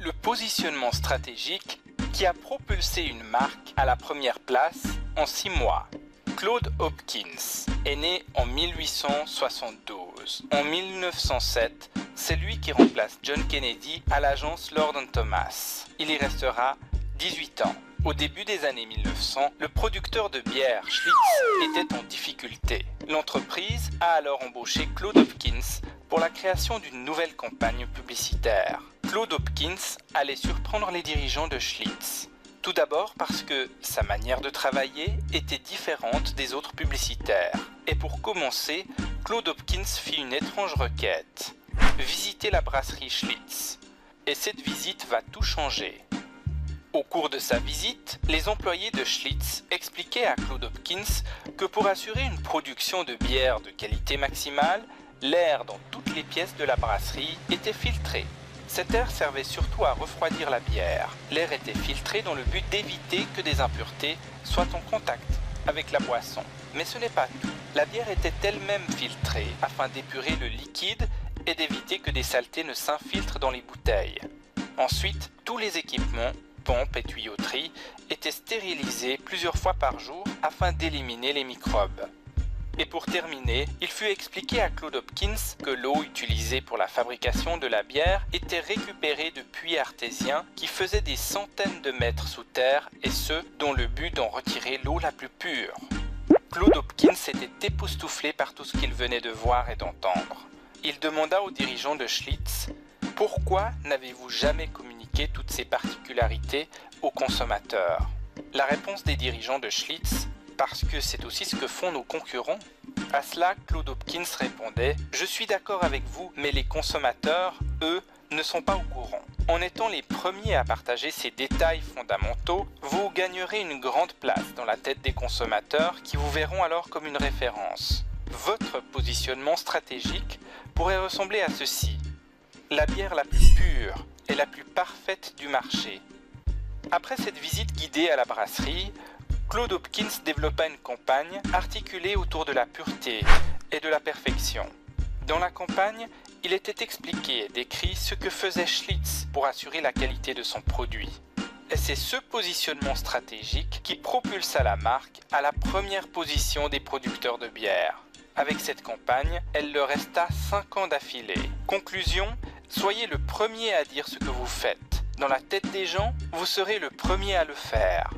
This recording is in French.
Le positionnement stratégique qui a propulsé une marque à la première place en 6 mois. Claude Hopkins est né en 1872. En 1907, c'est lui qui remplace John Kennedy à l'agence Lord & Thomas. Il y restera 18 ans. Au début des années 1900, le producteur de bière Schlitz était en difficulté. L'entreprise a alors embauché Claude Hopkins pour la création d'une nouvelle campagne publicitaire. Claude Hopkins allait surprendre les dirigeants de Schlitz. Tout d'abord parce que sa manière de travailler était différente des autres publicitaires. Et pour commencer, Claude Hopkins fit une étrange requête. Visiter la brasserie Schlitz. Et cette visite va tout changer. Au cours de sa visite, les employés de Schlitz expliquaient à Claude Hopkins que pour assurer une production de bière de qualité maximale, l'air dans toutes les pièces de la brasserie était filtré. Cet air servait surtout à refroidir la bière. L'air était filtré dans le but d'éviter que des impuretés soient en contact avec la boisson. Mais ce n'est pas tout. La bière était elle-même filtrée afin d'épurer le liquide et d'éviter que des saletés ne s'infiltrent dans les bouteilles. Ensuite, tous les équipements, pompes et tuyauteries, étaient stérilisés plusieurs fois par jour afin d'éliminer les microbes. Et pour terminer, il fut expliqué à Claude Hopkins que l'eau utilisée pour la fabrication de la bière était récupérée de puits artésiens qui faisaient des centaines de mètres sous terre et ce, dans le but d'en retirer l'eau la plus pure. Claude Hopkins était époustouflé par tout ce qu'il venait de voir et d'entendre. Il demanda aux dirigeants de Schlitz « Pourquoi n'avez-vous jamais communiqué toutes ces particularités aux consommateurs ?» La réponse des dirigeants de Schlitz « Parce que c'est aussi ce que font nos concurrents. » À cela, Claude Hopkins répondait « Je suis d'accord avec vous, mais les consommateurs, eux, ne sont pas au courant. En étant les premiers à partager ces détails fondamentaux, vous gagnerez une grande place dans la tête des consommateurs qui vous verront alors comme une référence. Votre positionnement stratégique pourrait ressembler à ceci. La bière la plus pure et la plus parfaite du marché. » Après cette visite guidée à la brasserie, Claude Hopkins développa une campagne articulée autour de la pureté et de la perfection. Dans la campagne, il était expliqué et décrit ce que faisait Schlitz pour assurer la qualité de son produit. Et c'est ce positionnement stratégique qui propulsa la marque à la première position des producteurs de bière. Avec cette campagne, elle le resta 5 ans d'affilée. Conclusion, soyez le premier à dire ce que vous faites. Dans la tête des gens, vous serez le premier à le faire.